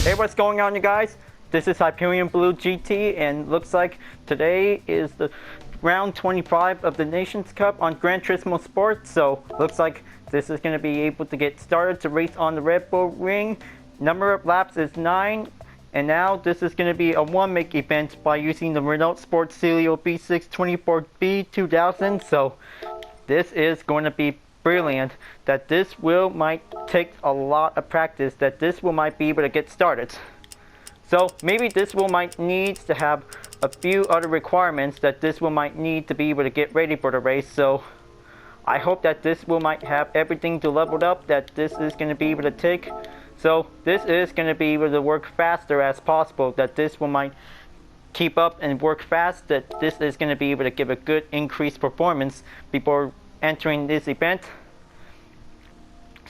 Hey, what's going on, you guys? This is Hyperion-Blue-GT, and looks like today is the round 25 of the Nations Cup on Gran Turismo Sport. So looks like this is going to be able to get started to race on the Red Bull Ring. Number of laps is 9, and now this is going to be a one-make event by using the Renault Sport Clio B6 24B 2000. So this is going to be brilliant, that this might take a lot of practice, that this might be able to get started. So maybe this might need to have a few other requirements that this might need to be able to get ready for the race. So I hope that this might have everything to leveled up that this is going to be able to take. So this is going to be able to work faster as possible, that this might keep up and work fast, that this is going to be able to give a good increased performance before entering this event.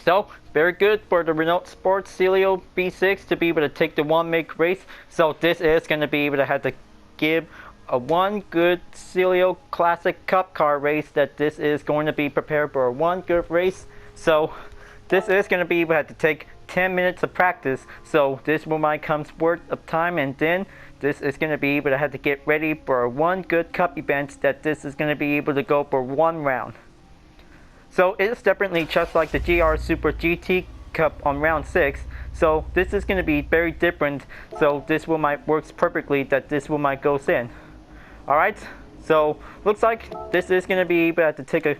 So very good for the Renault Sport Clio B6 to be able to take the one-make race. So this is going to be able to have to give a one good Clio Classic Cup car race, that this is going to be prepared for a one good race. So this is going to be able to have to take 10 minutes of practice. So this might come worth of time, and then this is going to be able to have to get ready for a one good cup event, that this is going to be able to go for one round. So it's definitely just like the GR Super GT Cup on round 6. So this is going to be very different. So this might works perfectly, that this might goes in. Alright, so looks like this is going to be able to take a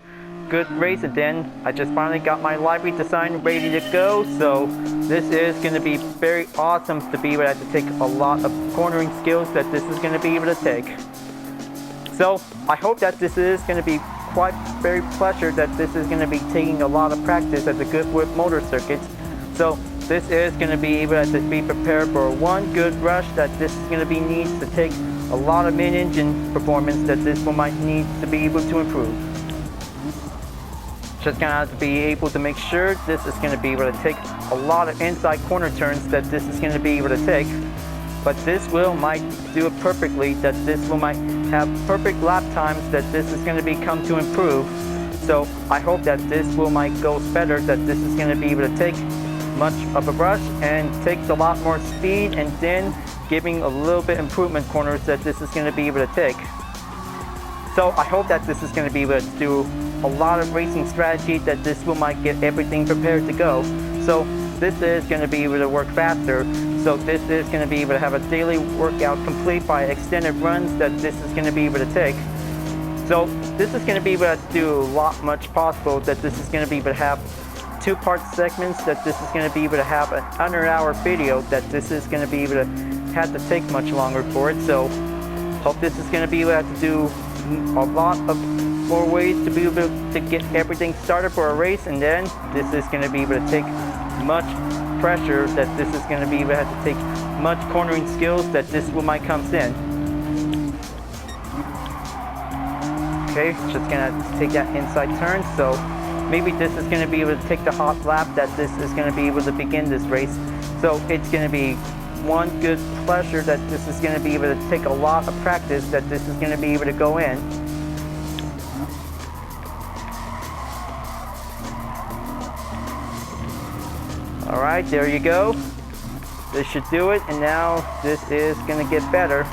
good race, and then I just finally got my library design ready to go. So this is going to be very awesome to be able to take a lot of cornering skills that this is going to be able to take. So I hope that this is going to be quite very pleasure, that this is going to be taking a lot of practice at the Goodwood Motor Circuit. So this is going to be able to be prepared for one good rush, that this is going to be needs to take a lot of mid-engine performance, that this might need to be able to improve. Just going to have to be able to make sure this is going to be able to take a lot of inside corner turns, that this is going to be able to take. But this might do it perfectly, that this might have perfect lap times, that this is going to become to improve. So I hope that this might go better, that this is going to be able to take much of a rush and takes a lot more speed, and then giving a little bit improvement corners, that this is going to be able to take. So I hope that this is going to be able to do a lot of racing strategy, that this might get everything prepared to go. So this is going to be able to work faster. So this is going to be able to have a daily workout complete by extended runs, that this is going to be able to take. So this is going to be able to do a lot much possible, that this is going to be able to have 2-part segments, that this is going to be able to have an under-hour video, that this is going to be able to have to take much longer for it. So hope this is going to be able to do a lot of more ways to be able to get everything started for a race, and then this is going to be able to take much pressure, that this is going to be able to have to take much cornering skills, that this might comes in. Okay, just going to take that inside turn. So maybe this is going to be able to take the hot lap, that this is going to be able to begin this race. So it's going to be one good pleasure, that this is going to be able to take a lot of practice, that this is going to be able to go in. Alright, there you go. This should do it, and now this is going to get better.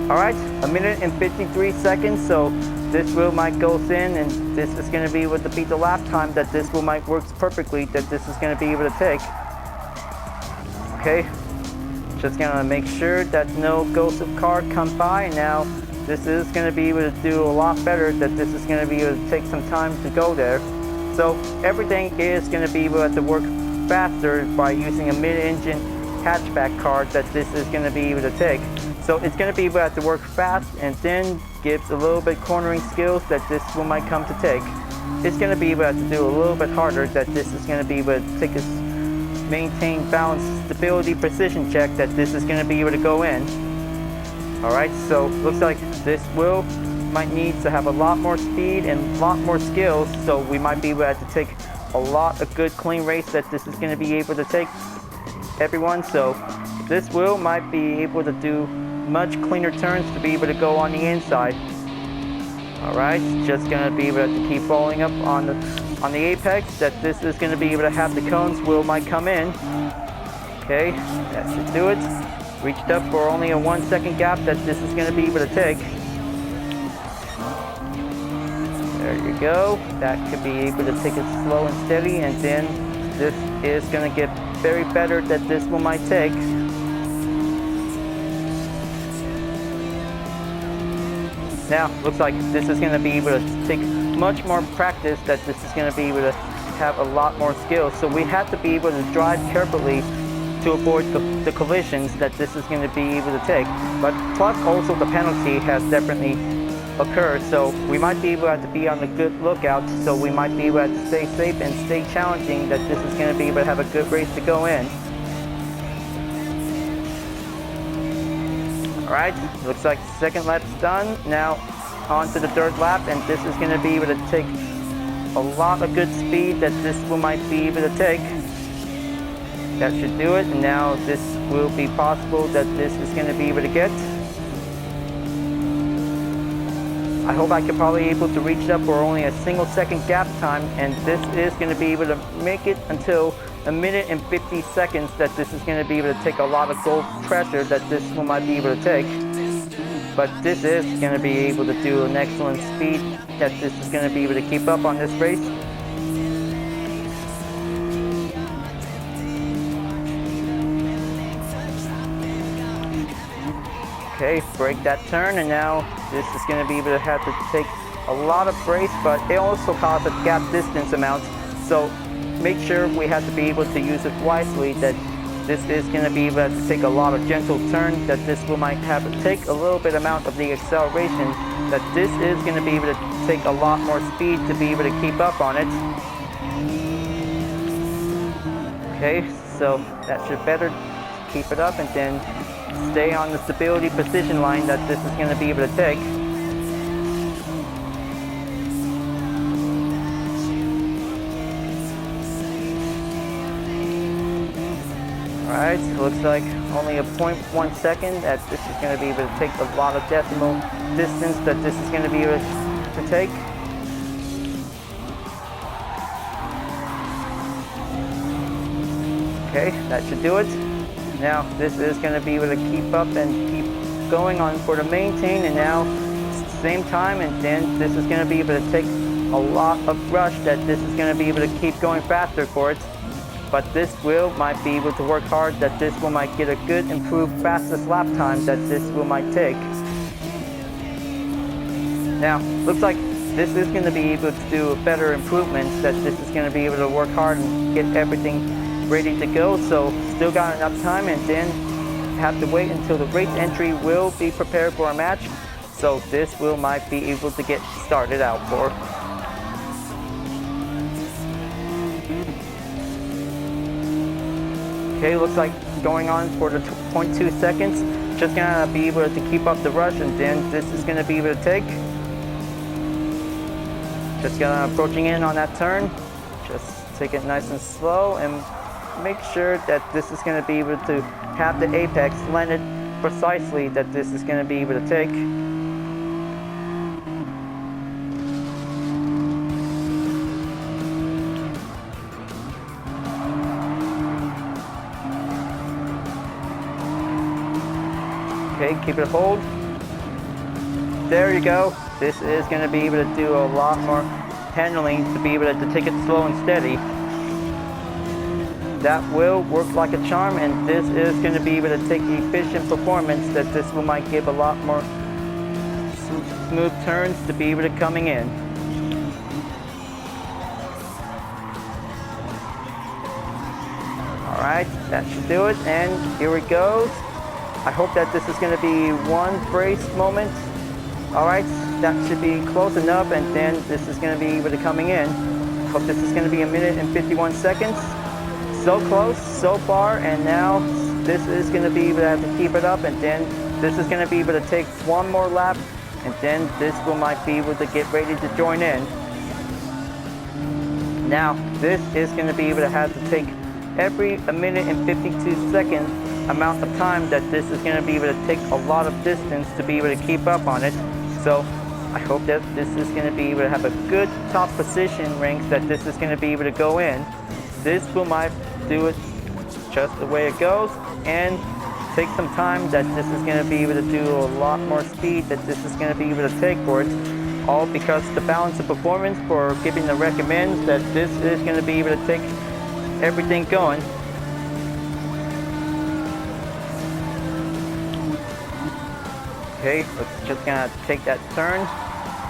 Alright, 1 minute and 53 seconds, so this might goes in, and this is going to be able to beat the lap time, that this might works perfectly, that this is going to be able to take. Okay, just going to make sure that no ghost of car come by. Now this is going to be able to do a lot better, that this is going to be able to take some time to go there. So everything is going to be able to work faster by using a mid-engine hatchback car, that this is going to be able to take. So it's going to be able to work fast, and then gives a little bit cornering skills, that this might come to take. It's going to be able to do a little bit harder, that this is going to be able to take a maintain balance, stability, precision check, that this is going to be able to go in. Alright, so looks like this might need to have a lot more speed and a lot more skills, so we might be able to take a lot of good clean race, that this is going to be able to take everyone. So this might be able to do much cleaner turns to be able to go on the inside. Alright, just gonna be able to keep following up on the apex, that this is gonna be able to have the cones might come in. Okay, that should do it. Reached up for only a 1 second gap that this is gonna be able to take. There you go. That could be able to take it slow and steady, and then this is gonna get very better that this one might take. Now, looks like this is going to be able to take much more practice, that this is going to be able to have a lot more skills. So we have to be able to drive carefully to avoid the collisions that this is going to be able to take. But plus also the penalty has definitely occurred, so we might be able to have to be on a good lookout. So we might be able to have to stay safe and stay challenging, that this is going to be able to have a good race to go in. Alright, looks like the second lap's done. Now on to the third lap, and this is going to be able to take a lot of good speed that this one might be able to take. That should do it, and now this will be possible that this is going to be able to get. I hope I could probably able to reach up for only a single second gap time, and this is going to be able to make it until 1 minute and 50 seconds, that this is going to be able to take a lot of goal pressure that this one might be able to take. But this is going to be able to do an excellent speed, that this is going to be able to keep up on this race. Okay, break that turn, and now this is going to be able to have to take a lot of brace, but it also causes a gap distance amount. So make sure we have to be able to use it wisely, that this is going to be able to take a lot of gentle turns, that this will might have to take a little bit amount of the acceleration, that this is going to be able to take a lot more speed to be able to keep up on it. Okay, so that should better keep it up, and then stay on the stability position line that this is going to be able to take. Alright, so looks like only a 0.1 second that this is going to be able to take a lot of decimal distance that this is going to be able to take. Okay, that should do it. Now this is going to be able to keep up and keep going on for the maintain, and now same time, and then this is going to be able to take a lot of rush, that this is going to be able to keep going faster for it. But this might be able to work hard, that this will might get a good improved fastest lap time that this will might take. Now, looks like this is going to be able to do better improvements, that this is going to be able to work hard and get everything ready to go. So still got enough time, and then have to wait until the race entry will be prepared for a match. So this might be able to get started out for. Okay, looks like going on for the 0.2 seconds. Just gonna be able to keep up the rush, and then this is gonna be able to take. Just gonna approaching in on that turn. Just take it nice and slow, and make sure that this is gonna be able to have the apex landed precisely, that this is gonna be able to take. Okay, keep it hold. There you go. This is going to be able to do a lot more handling to be able to take it slow and steady. That will work like a charm, and this is going to be able to take efficient performance, that this might give a lot more smooth turns to be able to coming in. Alright, that should do it, and here it goes. I hope that this is going to be one brace moment. Alright, that should be close enough, and then this is going to be able to coming in. Hope this is going to be 1 minute and 51 seconds. So close, so far, and now this is going to be able to have to keep it up, and then this is going to be able to take one more lap, and then this might be able to get ready to join in. Now, this is going to be able to have to take every 1 minute and 52 seconds amount of time, that this is going to be able to take a lot of distance to be able to keep up on it. So I hope that this is going to be able to have a good top position ranks that this is going to be able to go in. This will might do it just the way it goes, and take some time that this is going to be able to do a lot more speed that this is going to be able to take for it. All because the balance of performance for giving the recommends that this is going to be able to take everything going. Okay, let's just gonna take that turn.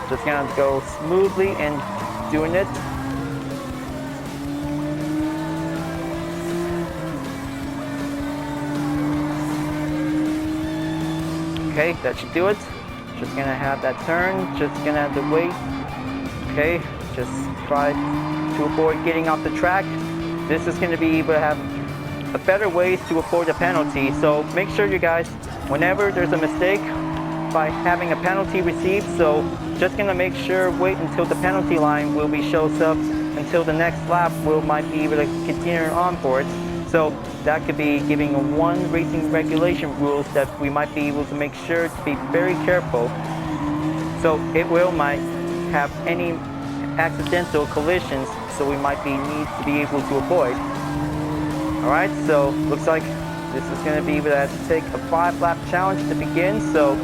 Just gonna go smoothly and doing it. Okay, that should do it. Just gonna have that turn. Just gonna have to wait. Okay, just try to avoid getting off the track. This is gonna be able to have a better ways to avoid a penalty. So make sure you guys, whenever there's a mistake, by having a penalty received, so just gonna make sure wait until the penalty line will be shows up until the next lap will might be able to continue on for it. So that could be giving a one racing regulation rules that we might be able to make sure to be very careful. So it will might have any accidental collisions, so we might be need to be able to avoid. Alright, so looks like this is gonna be able to have to take a 5-lap challenge to begin. So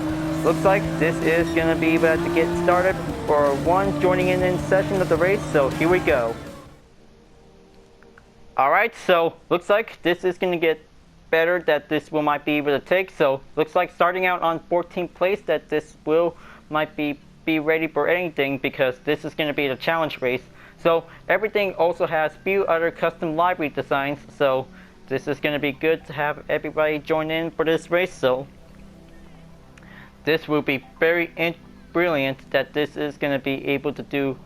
looks like this is going to be about to get started for one joining in session of the race, so here we go. Alright, so looks like this is going to get better that this will might be able to take. So looks like starting out on 14th place that this will might be ready for anything, because this is going to be the challenge race. So everything also has few other custom livery designs, so this is going to be good to have everybody join in for this race. So this will be very brilliant that this is going to be able to do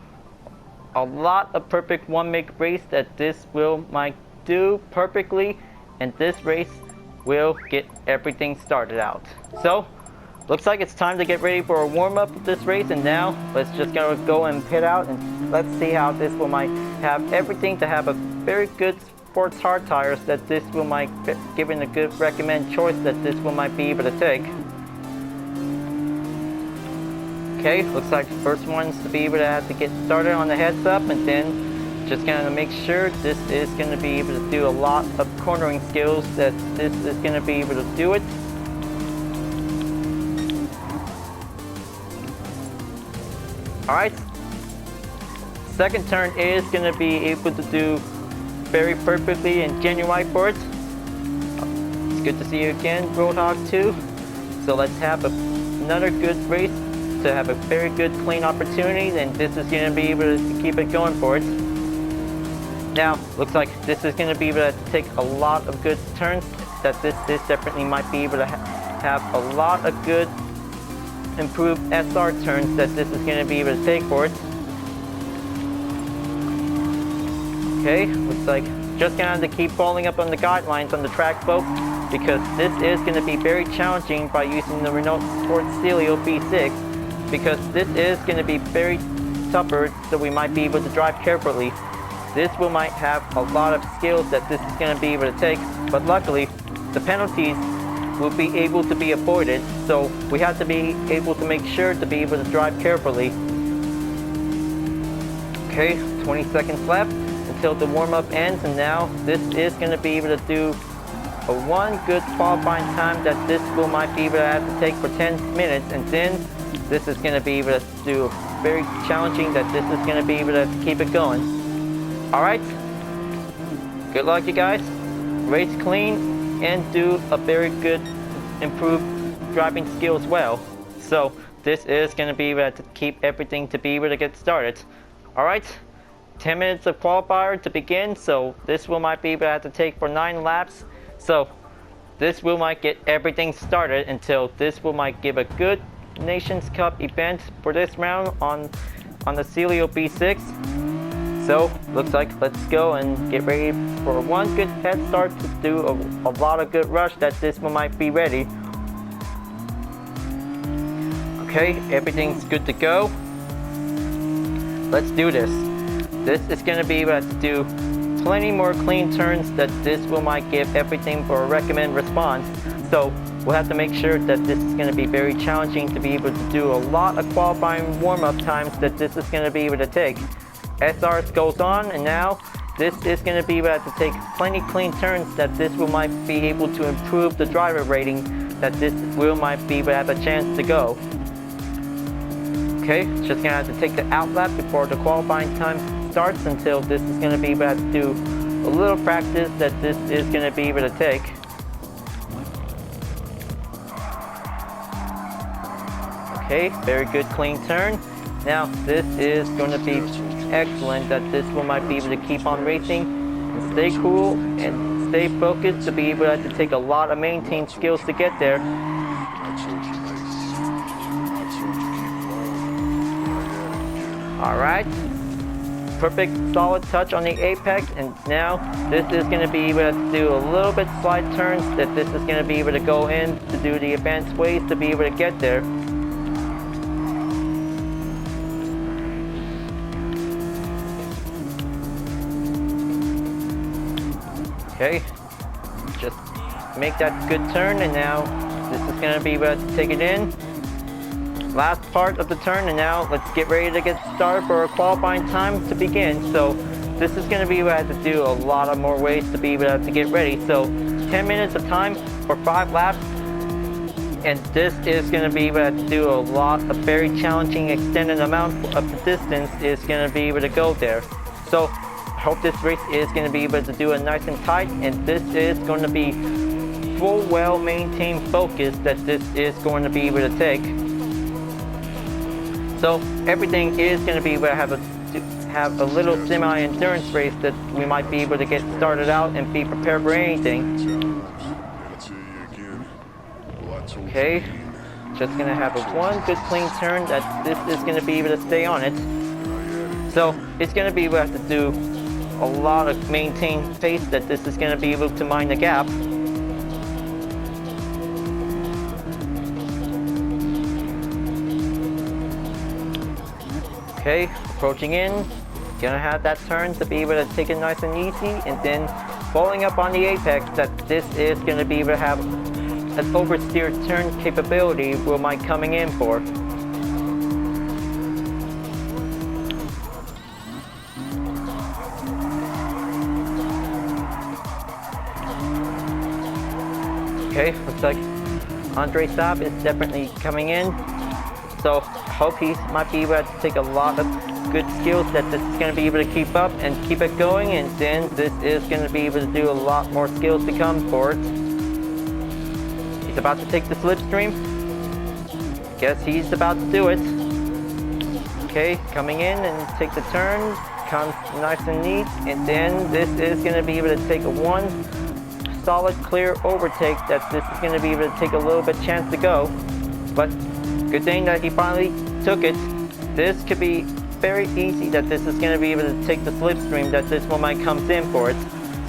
a lot of perfect one-make race that this will might do perfectly, and this race will get everything started out. So looks like it's time to get ready for a warm-up of this race, and now let's just go and pit out and let's see how this will might have everything to have a very good sports hard tires that this will might given a good recommend choice that this will might be able to take. Okay, looks like the first one's to be able to have to get started on the heads up, and then just gonna make sure this is gonna be able to do a lot of cornering skills that this is gonna be able to do it. Alright, second turn is gonna be able to do very perfectly and genuine for it. It's good to see you again, Roadhog 2. So let's have another good race to have a very good clean opportunity, and this is going to be able to keep it going for it. Now looks like this is going to be able to take a lot of good turns that this definitely might be able to have a lot of good improved SR turns that this is going to be able to take for it. Okay, looks like just going to have to keep following up on the guidelines on the track, folks, because this is going to be very challenging by using the Renault Sport Stelvio V6, because this is going to be very tougher, so we might be able to drive carefully. This will might have a lot of skills that this is going to be able to take, but luckily the penalties will be able to be avoided, so we have to be able to make sure to be able to drive carefully. Okay, 20 seconds left until the warm-up ends, and now this is going to be able to do a one good qualifying time that this will might be able to have to take for 10 minutes, and then this is going to be able to do very challenging that this is going to be able to keep it going. Alright, good luck you guys, race clean and do a very good improved driving skill as well. So this is going to be able to keep everything to be able to get started. Alright, 10 minutes of qualifier to begin, so this will might be able to have to take for 9 laps. So this will might get everything started until this will might give a good Nations Cup event for this round on the Stelvio B6. So looks like let's go and get ready for one good head start to do a lot of good rush that this one might be ready. Okay, everything's good to go. Let's do this. This is going to be able to do plenty more clean turns that this will might give everything for a recommend response. So we'll have to make sure that this is going to be very challenging to be able to do a lot of qualifying warm-up times that this is going to be able to take. SRS goes on, and now this is going to be able to take plenty clean turns that this will might be able to improve the driver rating that this wheel might be able to have a chance to go. Okay, just going to have to take the out lap before the qualifying time starts until this is going to be able to do a little practice that this is going to be able to take. Okay, very good clean turn. Now this is going to be excellent that this one might be able to keep on racing and stay cool and stay focused to be able to take a lot of maintain skills to get there. Alright, perfect solid touch on the apex, and now this is going to be able to do a little bit slide turns that this is going to be able to go in to do the advanced ways to be able to get there. Okay, just make that good turn, and now this is going to be able to take it in. Last part of the turn, and now let's get ready to get started for our qualifying time to begin. So this is going to be able to do a lot of more ways to be able to get ready. So 10 minutes of time for 5 laps, and this is going to be able to do a lot of very challenging extended amount of the distance is going to be able to go there. So I hope this race is going to be able to do it nice and tight, and this is going to be full well maintained focus that this is going to be able to take. So everything is going to be able to have a little semi-endurance race that we might be able to get started out and be prepared for anything. Okay, just going to have one good clean turn that this is going to be able to stay on it. So it's going to be able to do a lot of maintained pace that this is going to be able to mind the gap. Okay, approaching in, gonna have that turn to be able to take it nice and easy, and then falling up on the apex that this is gonna be able to have an oversteer turn capability will might coming in for. Okay, looks like Andre Saab is definitely coming in. So hope he might be able to take a lot of good skills that this is going to be able to keep up and keep it going, and then this is going to be able to do a lot more skills to come for it. He's about to take the slipstream. Guess he's about to do it. Okay, coming in and take the turn, comes nice and neat, and then this is going to be able to take a one solid clear overtake that this is going to be able to take a little bit chance to go, but good thing that he finally took it. This could be very easy that this is going to be able to take the slipstream that this one might comes in for it.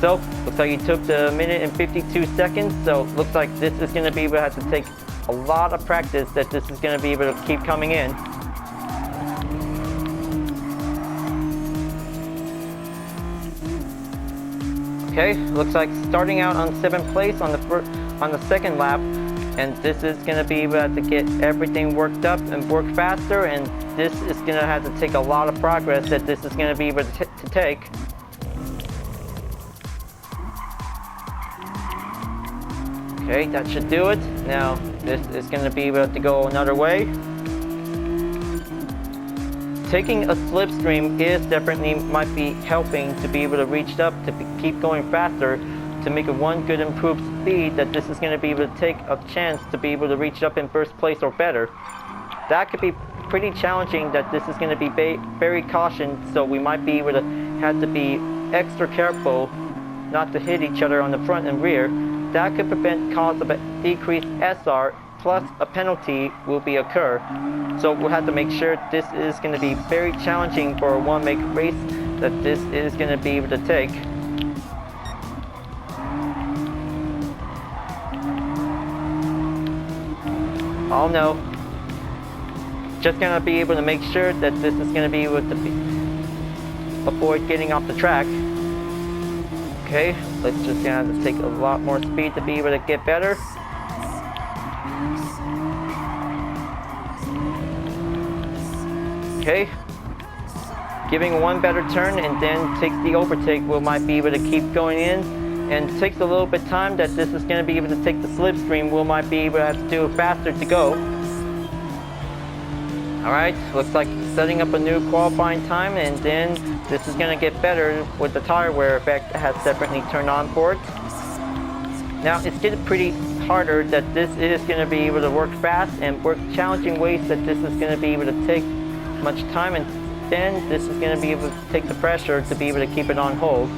So looks like he took the minute and 52 seconds. So looks like this is going to be able to have to take a lot of practice that this is going to be able to keep coming in. Okay, looks like starting out on 7th place on the second lap. And this is going to be able to get everything worked up and work faster, and this is going to have to take a lot of progress that this is going to be able to take. Okay, that should do it. Now this is going to be able to go another way. Taking a slipstream is definitely might be helping to be able to reach up to keep going faster, to make a one good improved speed that this is going to be able to take a chance to be able to reach up in first place or better. That could be pretty challenging that this is going to be very cautious, so we might be able to have to be extra careful not to hit each other on the front and rear. That could prevent cause of a decreased SR plus a penalty will be occur. So we'll have to make sure this is going to be very challenging for a one make race that this is going to be able to take. Oh no. Just gonna be able to make sure that this is gonna be able to avoid getting off the track. Okay, let's just gonna have to take a lot more speed to be able to get better. Okay, giving one better turn and then take the overtake will might be able to keep going in, and it takes a little bit time that this is going to be able to take the slipstream. Will might be able to have to do faster to go. Alright, looks like setting up a new qualifying time, and then this is going to get better with the tire wear effect that has definitely turned on for it. Now it's getting pretty harder that this is going to be able to work fast and work challenging ways that this is going to be able to take much time, and then this is going to be able to take the pressure to be able to keep it on hold.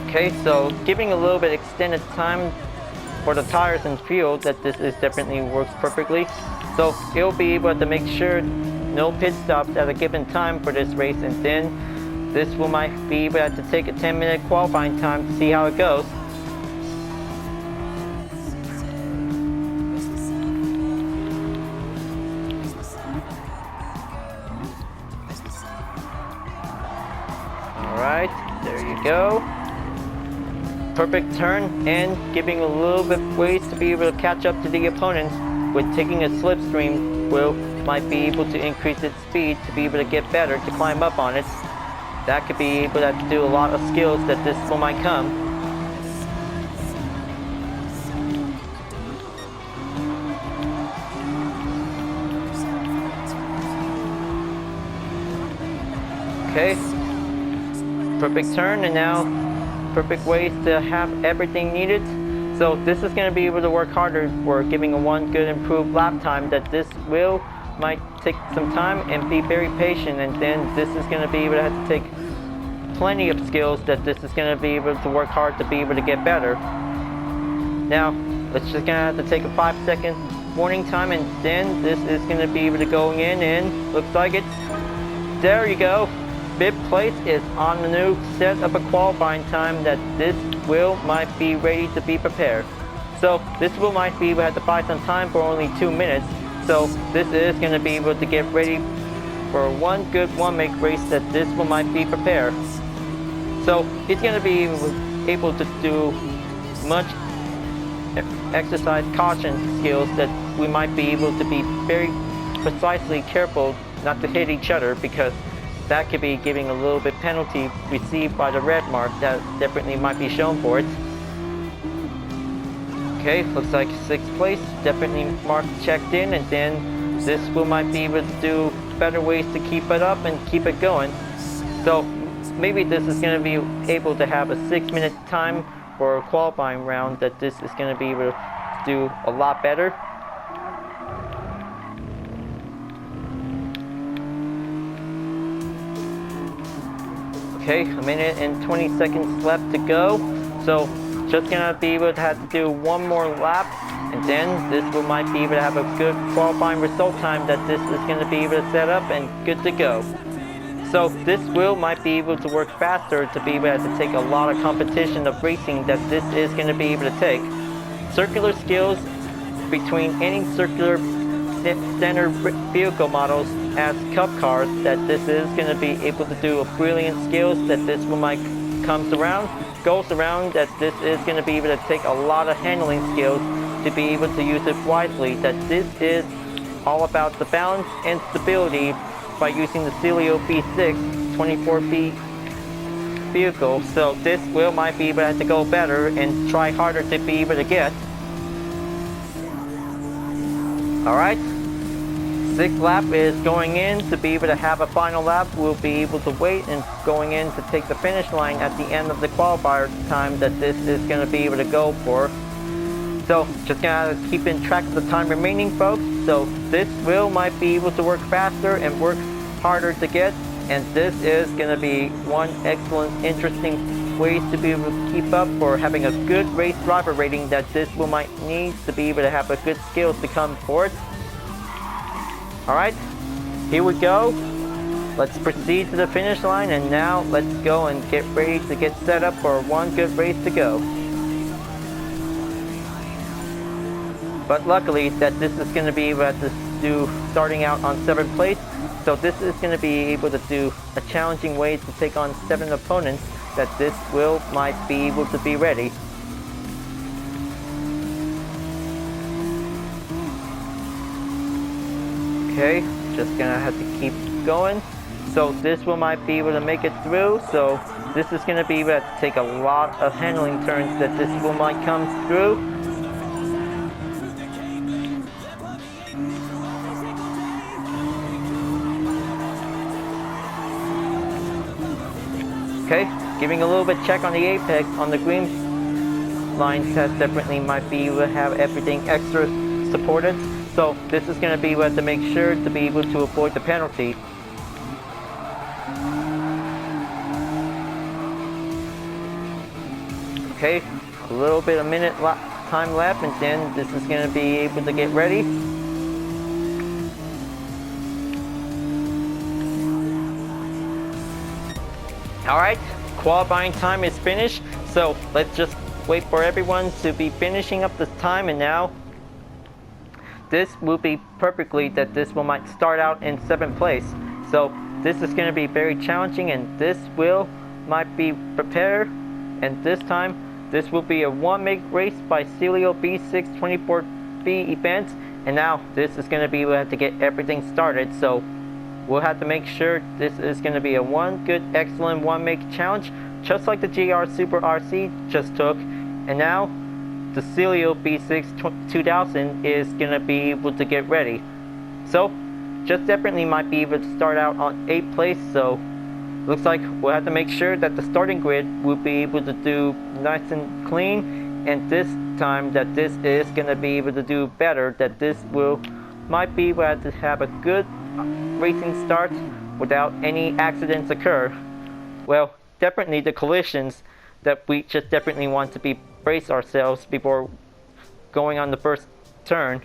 Okay, so giving a little bit extended time for the tires and fuel, that this is definitely works perfectly. So it'll be able to make sure no pit stops at a given time for this race, and then this will might be able to take a 10-minute qualifying time to see how it goes. Alright, there you go. Perfect turn, and giving a little bit ways to be able to catch up to the opponents with taking a slipstream will might be able to increase its speed to be able to get better to climb up on it. That could be able to do a lot of skills that this will might come. Okay, perfect turn, and now perfect ways to have everything needed. So this is going to be able to work harder for giving a one good improved lap time, that this will might take some time and be very patient, and then this is going to be able to have to take plenty of skills that this is going to be able to work hard to be able to get better. Now let's just going to have to take a 5-second warning time, and then this is going to be able to go in, and looks like it's there you go. Fifth place is on the new set of a qualifying time that this will might be ready to be prepared. So this will might be able to have to buy some time for only 2 minutes. So this is going to be able to get ready for one good one-make race that this will might be prepared. So it's going to be able to do much exercise caution skills that we might be able to be very precisely careful not to hit each other, because that could be giving a little bit penalty received by the red mark that definitely might be shown for it. Okay, looks like 6th place, definitely marked checked in, and then this will might be able to do better ways to keep it up and keep it going. So maybe this is going to be able to have a 6-minute time for a qualifying round, that this is going to be able to do a lot better. Okay, 1 minute and 20 seconds left to go. So just gonna be able to have to do one more lap, and then this will might be able to have a good qualifying result time that this is gonna be able to set up and good to go. So this will might be able to work faster to be able to take a lot of competition of racing that this is gonna be able to take. Circular skills between any circular standard vehicle models as cup cars, that this is going to be able to do a brilliant skills that this will might goes around, that this is going to be able to take a lot of handling skills to be able to use it wisely, that this is all about the balance and stability by using the Clio B6 24 feet vehicle. So this will might be able to have to go better and try harder to be able to get. Alright, 6th lap is going in to be able to have a final lap. We'll be able to wait and going in to take the finish line at the end of the qualifier time that this is going to be able to go for. So just gonna keep in track of the time remaining, folks. So this will might be able to work faster and work harder to get, and this is going to be one excellent interesting ways to be able to keep up for having a good race driver rating, that this will might need to be able to have a good skills to come for it. Alright, here we go. Let's proceed to the finish line, and now let's go and get ready to get set up for one good race to go. But luckily that this is going to be able to do starting out on 7th place. So this is going to be able to do a challenging way to take on 7 opponents, that this will might be able to be ready. Okay, just gonna have to keep going. So this one might be able to make it through. So this is gonna be able to take a lot of handling turns that this one might come through. Okay, giving a little bit check on the apex on the green line test definitely might be able to have everything extra supported. So this is going to be what to make sure to be able to avoid the penalty. Okay, a little bit, a minute time left, and then this is going to be able to get ready. Alright, qualifying time is finished, so let's just wait for everyone to be finishing up this time, and now this will be perfectly that this one might start out in 7th place. So this is going to be very challenging, and this might be prepared, and this time this will be a one-make race by Celio B6 24B event, and now this is going to be, we'll have to get everything started, so we'll have to make sure this is going to be a one good excellent one-make challenge, just like the GR Super RC just took, and now the Celio B6 2000 is going to be able to get ready. So just definitely might be able to start out on 8th place, so looks like we'll have to make sure that the starting grid will be able to do nice and clean, and this time that this is going to be able to do better, that this might be able to have a good racing start without any accidents occur. Well, definitely the collisions that we just definitely want to brace ourselves before going on the first turn.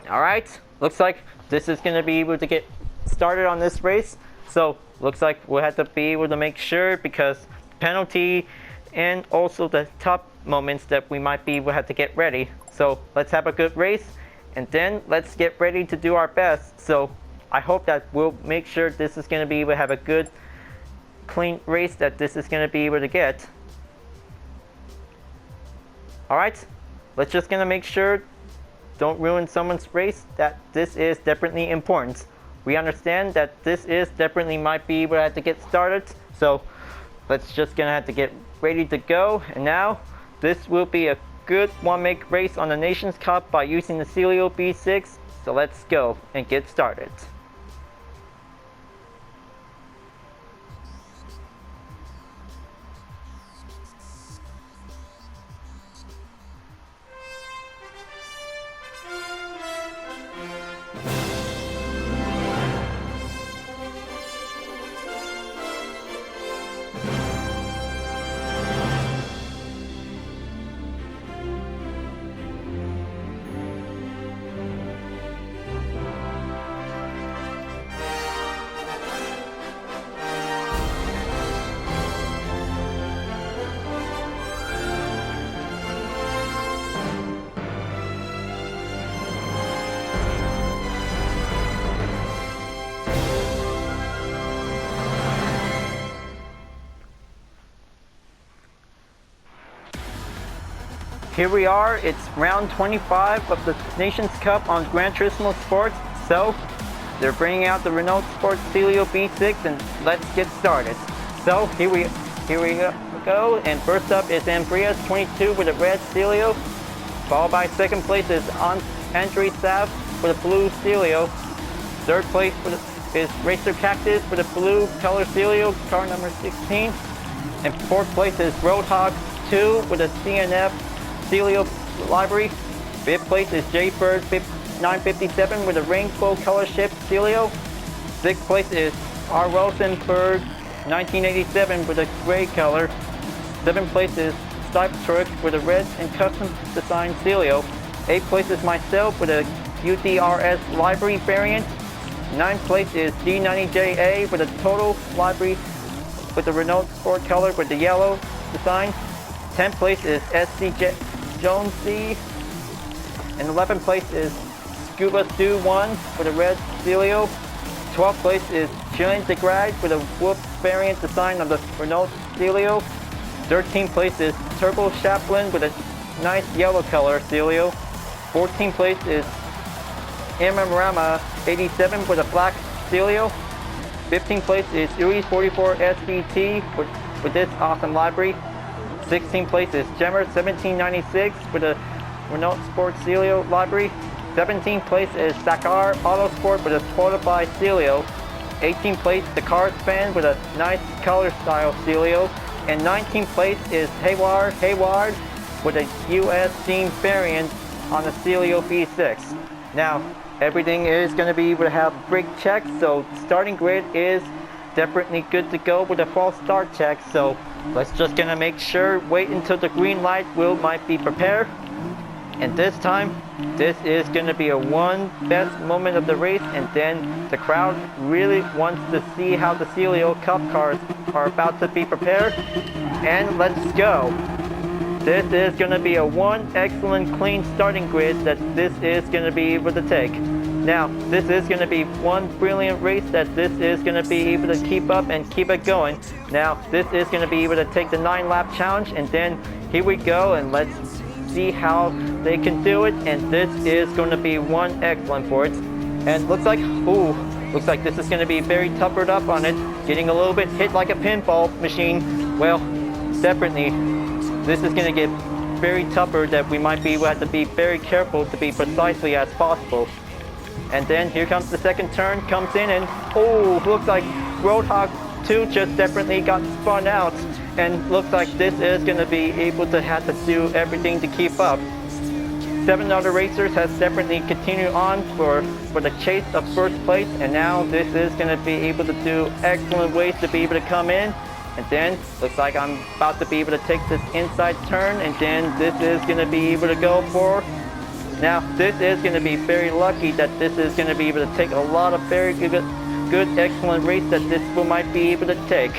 Alright, looks like this is going to be able to get started on this race. So looks like we'll have to be able to make sure, because penalty and also the top moments, that we might be able to have to get ready. So let's have a good race, and then let's get ready to do our best. So I hope that we'll make sure this is going to be able to have a good clean race that this is going to be able to get. Alright, let's just going to make sure don't ruin someone's race, that this is definitely important. We understand that this is definitely might be able to have to get started, so let's just going to have to get ready to go. And now this will be a good one-make race on the Nations Cup by using the Celio B6, so let's go and get started. Here we are, it's round 25 of the Nations Cup on Gran Turismo Sports. So, they're bringing out the Renault Sport Celio B6, and let's get started. So, here we go, and first up is Ambrias 22 with a red Celio, followed by second place is Andre Sav with a blue Celio. Third place is Racer Cactus with a blue color Celio, car number 16. And fourth place is Roadhog 2 with a CNF Celio livery. Fifth place is J-Bird 957 with a rainbow color shift Celio. Sixth place is R. Rosenberg 1987 with a gray color. Seventh place is Cybertruck with a red and custom design Celio. Eighth place is myself with a UTRS livery variant. Ninth place is D90JA with a total livery with the Renault Sport color with the yellow design. 10th place is SC Jonesy, and 11th place is Scuba Stu 1 with a red Celio. 12th place is Chillian DeGrag with a Wolf variant design of the Renault Celio. 13th place is Turbo Chaplin with a nice yellow color Celio. 14th place is Imamrama 87 with a black Celio. 15th place is Uri 44 SBT with this awesome library. 16th place is Gemmer 1796 with a Renault Sport Celio library. 17th place is Dakar Autosport with a Spotify Celio. 18th place, the Cars Fan with a nice color style Celio. And 19th place is Hayward with a US themed variant on the Celio V6. Now, everything is going to be able to have brake checks, so starting grid is definitely good to go with a false start check. So let's just gonna make sure, wait until the green light might be prepared. And this time, this is gonna be a one best moment of the race, and then the crowd really wants to see how the Celio Cup cars are about to be prepared. And let's go. This is gonna be a one excellent clean starting grid that this is gonna be able to take. Now, this is going to be one brilliant race that this is going to be able to keep up and keep it going. Now, this is going to be able to take the 9-lap challenge, and then here we go, and let's see how they can do it. And this is going to be one excellent for it. And looks like this is going to be very toughered up on it, getting a little bit hit like a pinball machine. Well, definitely, this is going to get very tougher that we might be able to have to be very careful to be precisely as possible. And then here comes the second turn, comes in, and looks like Roadhog 2 just definitely got spun out. And looks like this is going to be able to have to do everything to keep up. 7 other racers has definitely continued on for the chase of first place, and now this is going to be able to do excellent ways to be able to come in. And then looks like I'm about to be able to take this inside turn, and then this is going to be able to go for. Now, this is going to be very lucky that this is going to be able to take a lot of very good excellent race that this might be able to take.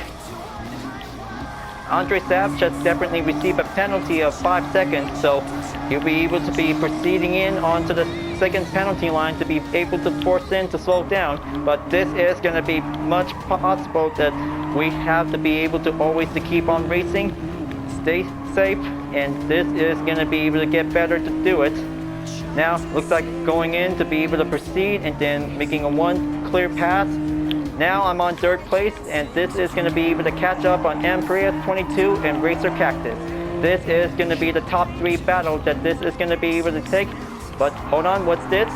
Andre Saab just definitely received a penalty of 5 seconds, so he'll be able to be proceeding in onto the second penalty line to be able to force in to slow down. But this is going to be much possible that we have to be able to always to keep on racing, stay safe, and this is going to be able to get better to do it. Now, looks like going in to be able to proceed and then making a one clear pass. Now I'm on third place, and this is going to be able to catch up on Amprius 22 and Racer Cactus. This is going to be the top 3 battle that this is going to be able to take. But hold on, what's this?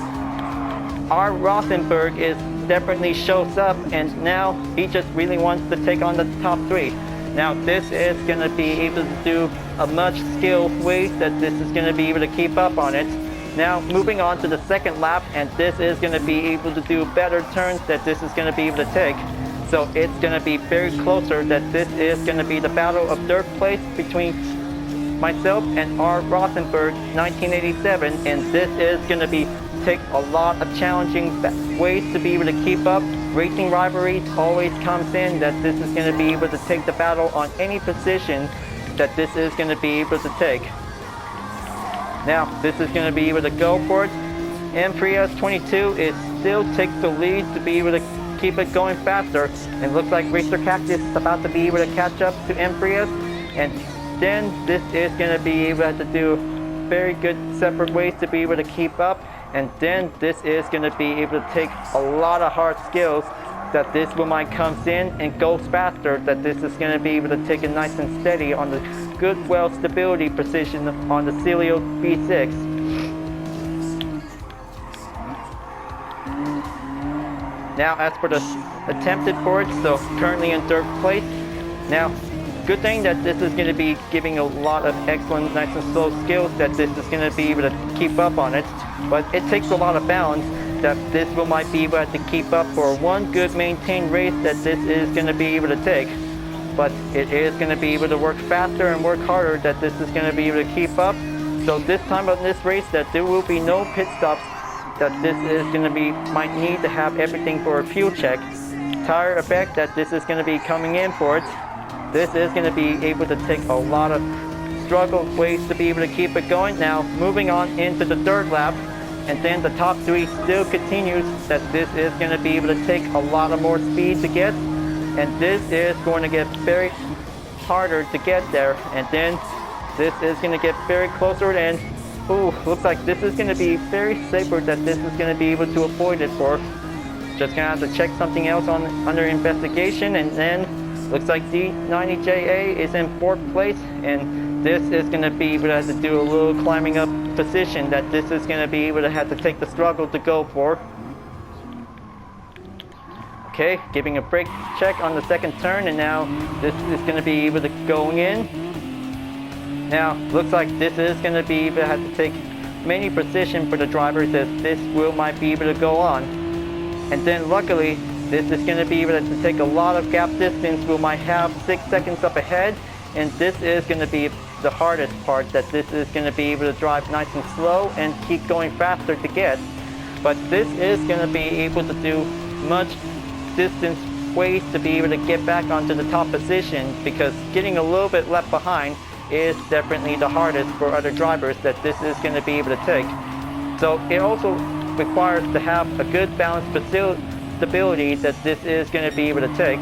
R. Rosenberg is definitely shows up, and now he just really wants to take on the top 3. Now this is going to be able to do a much skilled way that this is going to be able to keep up on it. Now moving on to the second lap, and this is going to be able to do better turns that this is going to be able to take. So it's going to be very closer that this is going to be the battle of third place between myself and R. Rosenberg 1987, and this is going to be take a lot of challenging ways to be able to keep up. Racing rivalries always comes in that this is going to be able to take the battle on any position that this is going to be able to take. Now, this is going to be able to go for it. Amprius 22 is still takes the lead to be able to keep it going faster. And looks like Racer Cactus is about to be able to catch up to Amprius. And then this is going to be able to do very good separate ways to be able to keep up. And then this is going to be able to take a lot of hard skills that this woman comes in and goes faster, that this is going to be able to take it nice and steady on the good stability position on the Celio V6. Now as for the attempted for it, so currently in third place. Now, good thing that this is going to be giving a lot of excellent nice and slow skills that this is going to be able to keep up on it. But it takes a lot of balance that this might be able to keep up for one good maintained race that this is going to be able to take. But it is going to be able to work faster and work harder that this is going to be able to keep up. So this time on this race that there will be no pit stops, that this is going to be, might need to have everything for a fuel check. Tire effect that this is going to be coming in for it. This is going to be able to take a lot of struggle ways to be able to keep it going. Now moving on into the third lap, and then the top 3 still continues that this is going to be able to take a lot of more speed to get. And this is going to get very harder to get there. And then this is going to get very closer, and Ooh, looks like this is going to be very safer that this is going to be able to avoid it for. Just going to have to check something else on under investigation, and then looks like D90JA is in 4th place, and this is going to be able to have to do a little climbing up position that this is going to be able to have to take the struggle to go for. Okay, giving a brake check on the 2nd turn, and now this is going to be able to go in. Now, looks like this is going to be able to have to take many precision for the drivers, as this wheel might be able to go on. And then luckily, this is going to be able to take a lot of gap distance. We might have 6 seconds up ahead, and this is going to be the hardest part, that this is going to be able to drive nice and slow and keep going faster to get. But this is going to be able to do much distance ways to be able to get back onto the top position, because getting a little bit left behind is definitely the hardest for other drivers that this is going to be able to take. So it also requires to have a good balanced stability that this is going to be able to take.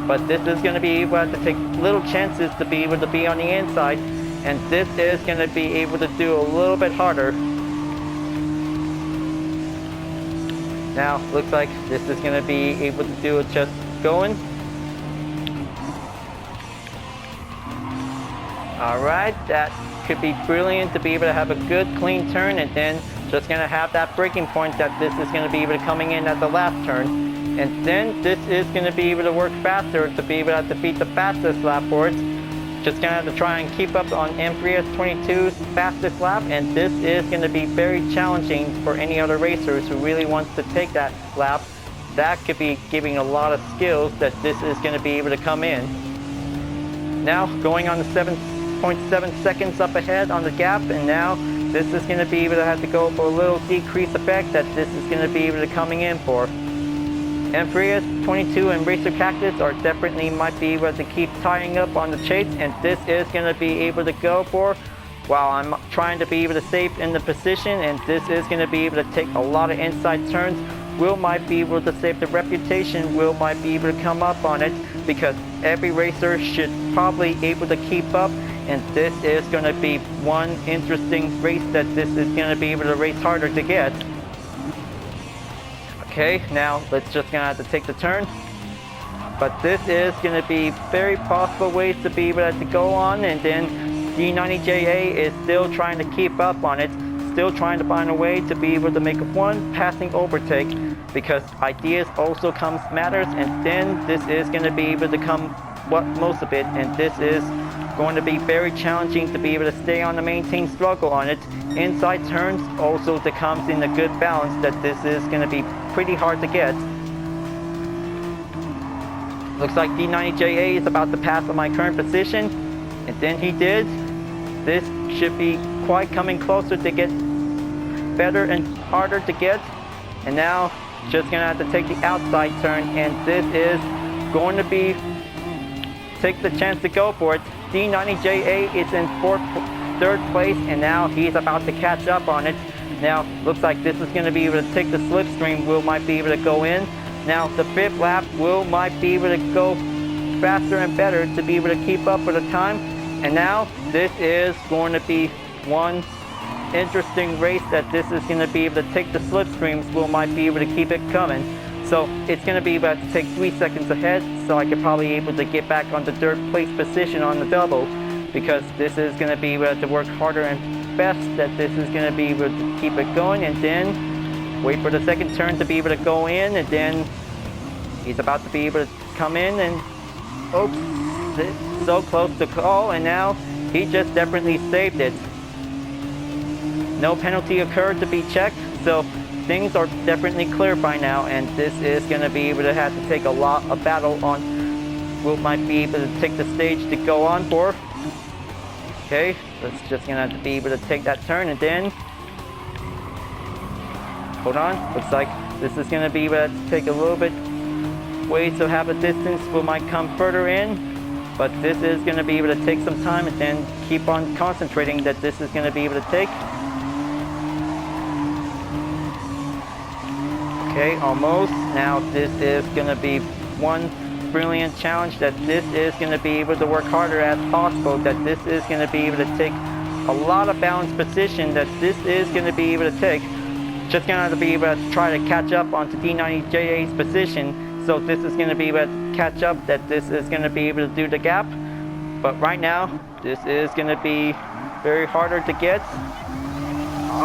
But this is going to be able to take little chances to be able to be on the inside, and this is going to be able to do a little bit harder. Now, looks like this is going to be able to do it just going. Alright, that could be brilliant to be able to have a good clean turn, and then just going to have that braking point that this is going to be able to coming in at the last turn. And then this is going to be able to work faster to be able to have to beat the fastest lap for it. Just going to have to try and keep up on M3S22's fastest lap, and this is going to be very challenging for any other racers who really wants to take that lap. That could be giving a lot of skills that this is going to be able to come in. Now going on the 7.7 seconds up ahead on the gap, and now this is going to be able to have to go for a little decrease effect that this is going to be able to coming in for. M3S22 and Racer Cactus are definitely might be able to keep tying up on the chase, and this is going to be able to go for while I'm trying to be able to save in the position, and this is going to be able to take a lot of inside turns. Will might be able to save the reputation, Will might be able to come up on it, because every racer should probably able to keep up, and this is going to be one interesting race that this is going to be able to race harder to get. Okay, now let's just gonna have to take the turn. But this is gonna be very possible ways to be able to go on, and then D90JA is still trying to keep up on it, still trying to find a way to be able to make one passing overtake, because ideas also matters, and then this is gonna be able to come what most of it, and this is going to be very challenging to be able to stay on the maintain struggle on it. Inside turns also to comes in a good balance that this is going to be pretty hard to get. Looks like D90JA is about to pass on my current position, and then he did. This should be quite coming closer to get better and harder to get, and now just going to have to take the outside turn, and this is going to be take the chance to go for it. D90JA is in 3rd place, and now he's about to catch up on it. Now, looks like this is going to be able to take the slipstream. Will might be able to go in. Now, the 5th lap, Will might be able to go faster and better to be able to keep up with the time. And now, this is going to be one interesting race that this is going to be able to take the slipstreams. Will might be able to keep it coming. So it's going to be about to take 3 seconds ahead, so I could probably able to get back on the 3rd place position on the double, because this is going to be able to work harder and best that this is going to be able to keep it going, and then wait for the 2nd turn to be able to go in, and then he's about to be able to come in, and oops, it's so close to call, and now he just definitely saved it. No penalty occurred to be checked, so things are definitely clear by now, and this is going to be able to have to take a lot of battle on who might be able to take the stage to go on for. Okay, that's just going to have to be able to take that turn, and then hold on, looks like this is going to be able to take a little bit ways to have a distance. We might come further in, but this is going to be able to take some time, and then keep on concentrating that this is going to be able to take. Okay, almost. Now this is going to be one brilliant challenge that this is going to be able to work harder as possible, that this is going to be able to take a lot of balanced position that this is going to be able to take. Just going to have to be able to try to catch up onto D90JA's position. So this is going to be able to catch up, that this is going to be able to do the gap. But right now, this is going to be very harder to get.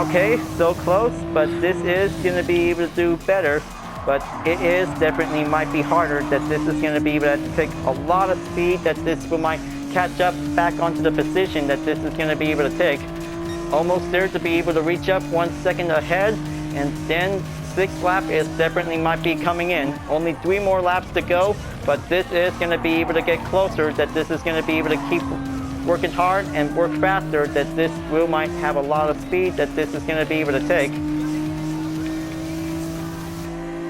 Okay, so close, but this is going to be able to do better. But it is definitely might be harder, that this is going to be able to take a lot of speed, that this will might catch up back onto the position that this is going to be able to take. Almost there to be able to reach up 1 second ahead, and then 6th lap is definitely might be coming in. Only 3 more laps to go, but this is going to be able to get closer, that this is going to be able to keep working hard and work faster, that this will might have a lot of speed that this is going to be able to take.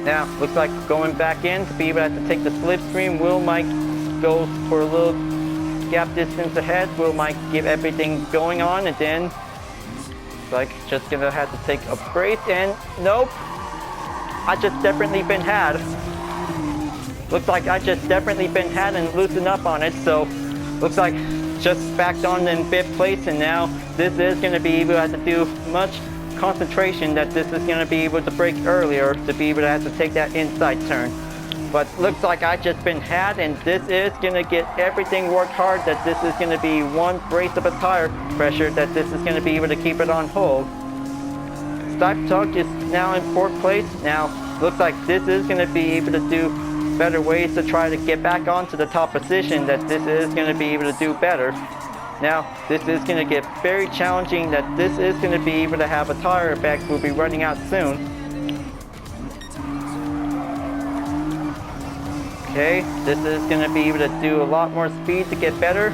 Now, looks like going back in to be able to take the slipstream. Will might go for a little gap distance ahead. Will might give everything going on, and then like just gonna have to take a brace, and nope, I just definitely been had. Looks like I just definitely been had and loosened up on it. So looks like just backed on in 5th place, and now this is gonna be able to have to do much concentration, that this is gonna be able to brake earlier to be able to have to take that inside turn. But looks like I just been had, and this is gonna get everything worked hard, that this is gonna be 1 brace of a tire pressure, that this is gonna be able to keep it on hold. Stipe Tuck is now in 4th place. Now looks like this is gonna be able to do better ways to try to get back onto the top position, that this is gonna be able to do better. Now this is gonna get very challenging, that this is gonna be able to have a tire effect. Will be running out soon. Okay, this is going to be able to do a lot more speed to get better.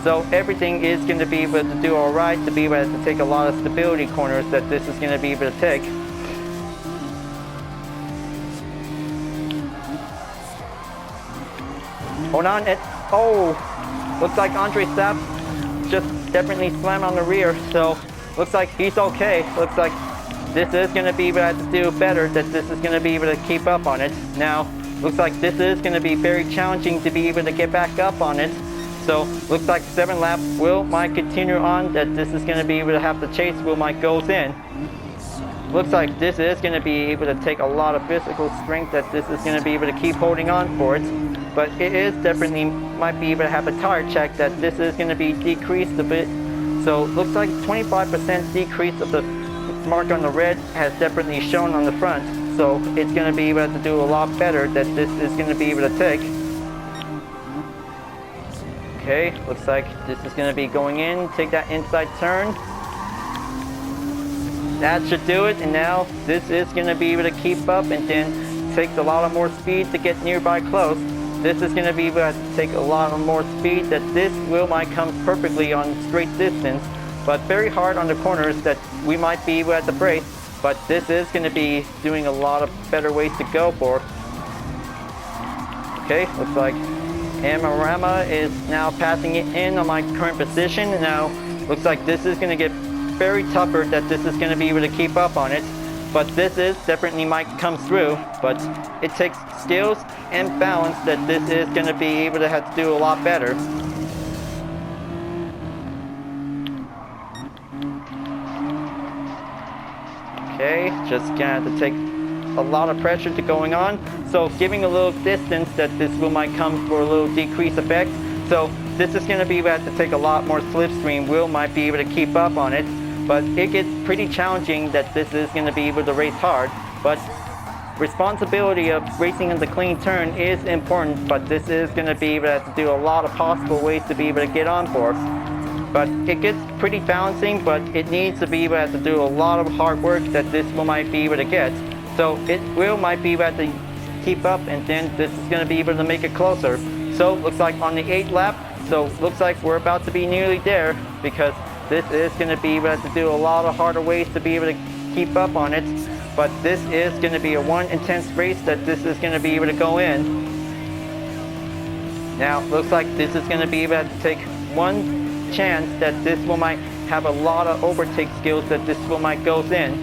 So everything is going to be able to do alright, to be able to take a lot of stability corners, that this is going to be able to take. Hold on, oh, looks like Andre Sapp just definitely slammed on the rear, so looks like he's okay. Looks like this is going to be able to do better, that this is going to be able to keep up on it. Now, looks like this is going to be very challenging to be able to get back up on it. So looks like 7 laps. Will might continue on, that this is going to be able to have to chase. Will might goes in. Looks like this is going to be able to take a lot of physical strength, that this is going to be able to keep holding on for it. But it is definitely might be able to have a tire check, that this is going to be decreased a bit. So looks like 25% decrease of the mark on the red has definitely shown on the front. So it's going to be able to do a lot better, that this is going to be able to take. Okay, looks like this is going to be going in, take that inside turn. That should do it, and now this is going to be able to keep up, and then takes a lot of more speed to get nearby close. This is going to be able to take a lot of more speed, that this will might come perfectly on straight distance, but very hard on the corners, that we might be able to brace. But this is going to be doing a lot of better ways to go for. Okay, looks like Amarama is now passing it in on my current position. Now, looks like this is going to get very tougher, that this is going to be able to keep up on it. But this is definitely might come through. But it takes skills and balance, that this is going to be able to have to do a lot better. Okay, just gonna have to take a lot of pressure to going on. So giving a little distance, that this will might come for a little decrease effect. So this is gonna be able to take a lot more slipstream. Will might be able to keep up on it, but it gets pretty challenging, that this is gonna be able to race hard. But responsibility of racing in the clean turn is important, but this is gonna be able to do a lot of possible ways to be able to get on for. But it gets pretty balancing, but it needs to be able to do a lot of hard work, that this will might be able to get. So it will might be able to keep up, and then this is going to be able to make it closer. So looks like on the 8th lap, so looks like we're about to be nearly there, because this is going to be able to do a lot of harder ways to be able to keep up on it. But this is going to be a one intense race, that this is going to be able to go in. Now looks like this is going to be able to take one chance, that this will might have a lot of overtake skills, that this will might goes in.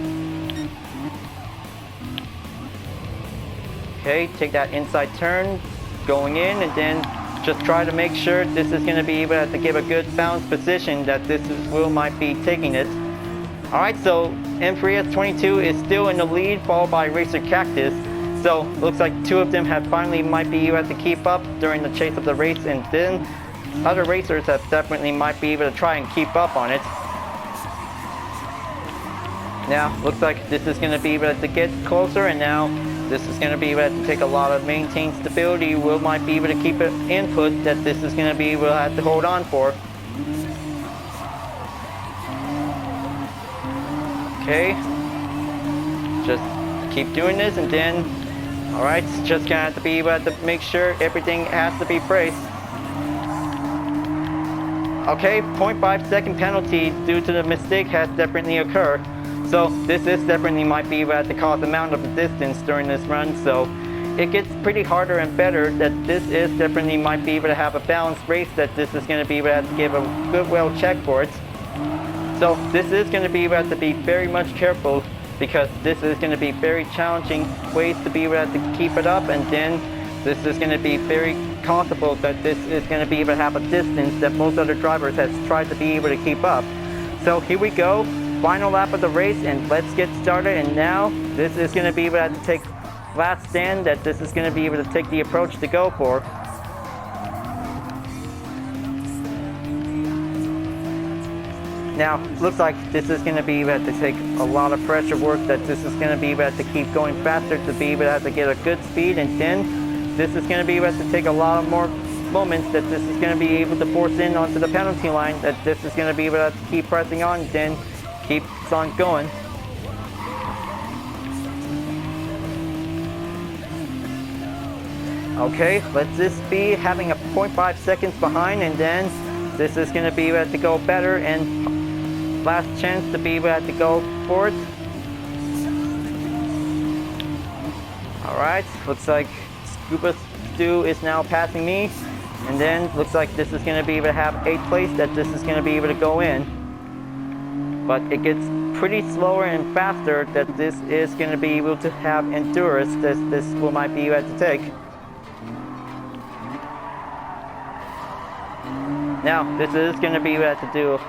Okay, take that inside turn, going in, and then just try to make sure this is going to be able to give a good balanced position that will might be taking it. Alright, so Imperius 22 is still in the lead, followed by Racer Cactus. So looks like two of them have finally might be able to keep up during the chase of the race, and then other racers have definitely might be able to try and keep up on it. Now looks like this is going to be able to get closer, and now this is going to be able to take a lot of maintain stability. Will might be able to keep an input that this is going to be able to have to hold on for. Okay, just keep doing this, and then alright, just gonna have to be able to make sure everything has to be braced. Okay, 0.5 second penalty due to the mistake has definitely occurred. So this is definitely might be able to cause amount of distance during this run. So it gets pretty harder and better that this is definitely might be able to have a balanced race, that this is going to be able to give a good well check for it. So this is going to be able to be very much careful, because this is going to be very challenging ways to be able to keep it up, and then this is going to be very possible that this is going to be able to have a distance that most other drivers has tried to be able to keep up. So here we go, final lap of the race, and let's get started. And now this is going to be able to take last stand, that this is going to be able to take the approach to go for. Now, looks like this is going to be able to take a lot of pressure work, that this is going to be able to keep going faster to be able to get a good speed, and then this is going to be able to take a lot of more moments that this is going to be able to force in onto the penalty line, that this is going to be able to keep pressing on, and then keeps on going. Okay, let's just be having a 0.5 seconds behind, and then this is going to be able to go better, and last chance to be able to go for it. Alright, looks like Scuba Stu is now passing me, and then looks like this is going to be able to have 8th place, that this is going to be able to go in. But it gets pretty slower and faster, that this is going to be able to have endurance, this will might be able to take. Now this is going to be able to do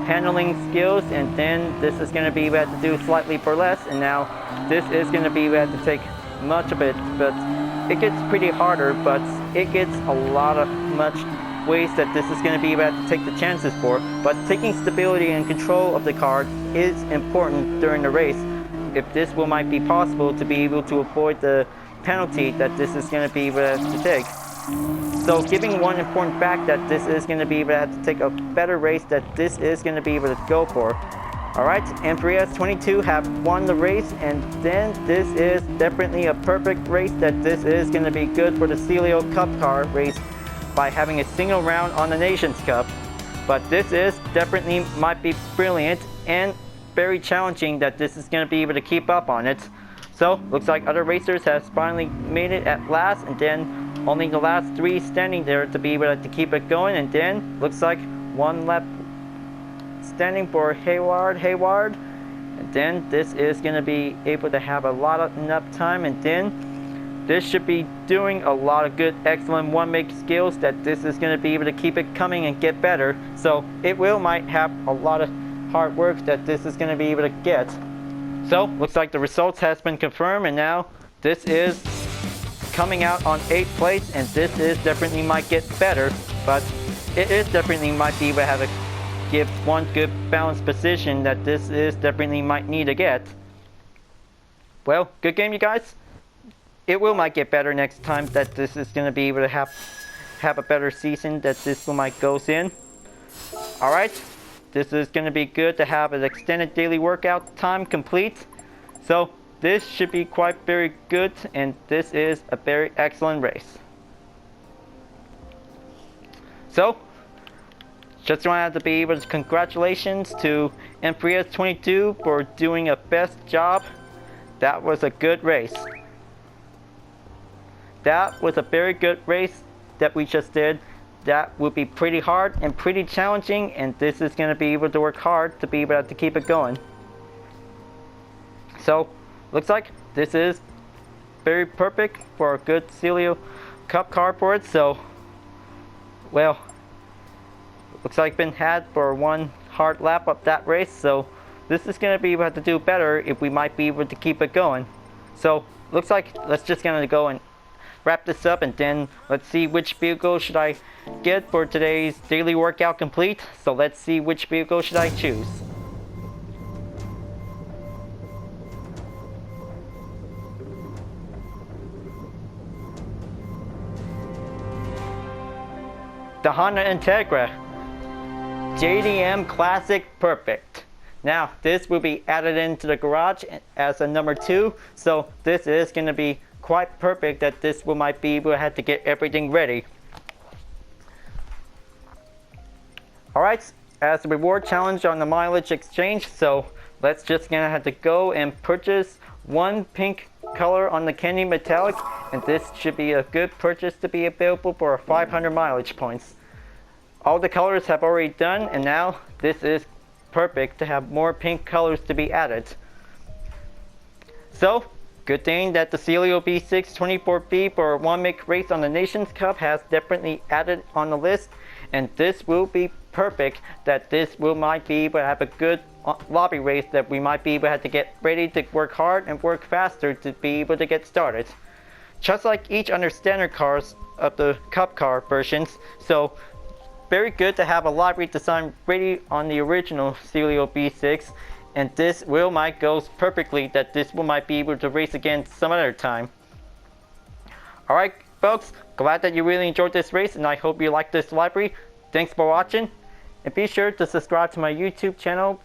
handling skills, and then this is going to be able to do slightly for less, and now this is going to be able to take much of it, but it gets pretty harder, but it gets a lot of much ways that this is going to be able to take the chances for. But taking stability and control of the car is important during the race, if this will might be possible to be able to avoid the penalty that this is going to be able to take. So giving one important fact, that this is going to be able to take a better race, that this is going to be able to go for. Alright, Imperius 22 have won the race, and then this is definitely a perfect race, that this is going to be good for the Celio Cup car race by having a single round on the Nations Cup. But this is definitely might be brilliant and very challenging, that this is going to be able to keep up on it. So looks like other racers has finally made it at last, and then only the last 3 standing there to be able to keep it going, and then looks like 1 lap standing for Hayward, and then this is going to be able to have a lot of enough time, and then this should be doing a lot of good excellent one-make skills, that this is going to be able to keep it coming and get better. So it might have a lot of hard work that this is going to be able to get. So looks like the results has been confirmed, and now this is coming out on 8th place, and this is definitely might get better, but it is definitely might be able to have a give one good balanced position, that this is definitely might need to get. Well, good game you guys. It might get better next time, that this is going to be able to have a better season, that this might goes in. Alright, this is going to be good to have an extended daily workout time complete. So this should be quite very good, and this is a very excellent race. So just want to be able to congratulations to Imperius 22 for doing a best job. That was a good race. That was a very good race that we just did. That will be pretty hard and pretty challenging, and this is going to be able to work hard to be able to keep it going. So looks like this is very perfect for a good Celio Cup car for it. So well, looks like been had for one hard lap of that race, so this is going to be able to do better if we might be able to keep it going. So looks like let's just gonna go and wrap this up, and then let's see which vehicle should I get for today's daily workout complete. So let's see which vehicle should I choose. The Honda Integra JDM Classic Perfect. Now this will be added into the garage as a number 2, so this is going to be quite perfect that this will might be able to have to get everything ready. Alright, as a reward challenge on the mileage exchange, so let's just gonna have to go and purchase one pink color on the Candy Metallic, and this should be a good purchase to be available for 500 mileage points. All the colors have already done, and now this is perfect to have more pink colors to be added. So, good thing that the Celio B6 24B for one make race on the Nations Cup has definitely added on the list, and this will be perfect that this will might be able to have a good lobby race that we might be able to have to get ready to work hard and work faster to be able to get started. Just like each other standard cars of the Cup car versions, so very good to have a library design ready on the original Celio B6, and this will might goes perfectly that this will might be able to race again some other time. Alright folks, glad that you really enjoyed this race, and I hope you like this library. Thanks for watching, and be sure to subscribe to my YouTube channel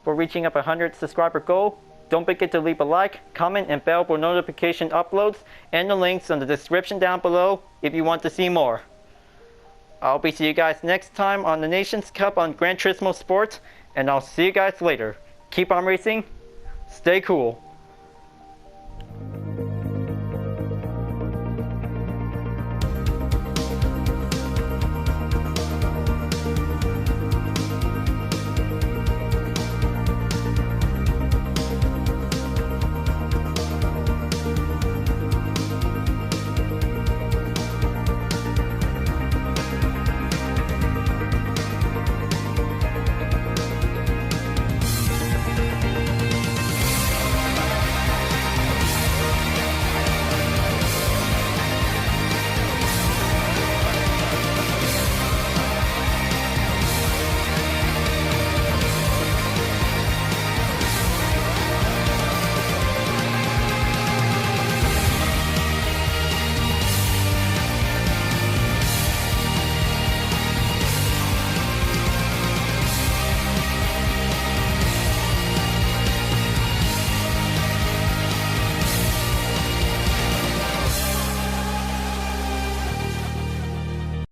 for reaching up 100 subscriber goal. Don't forget to leave a like, comment, and bell for notification uploads, and the links in the description down below if you want to see more. I'll be see you guys next time on the Nations Cup on Gran Turismo Sport, and I'll see you guys later. Keep on racing, stay cool.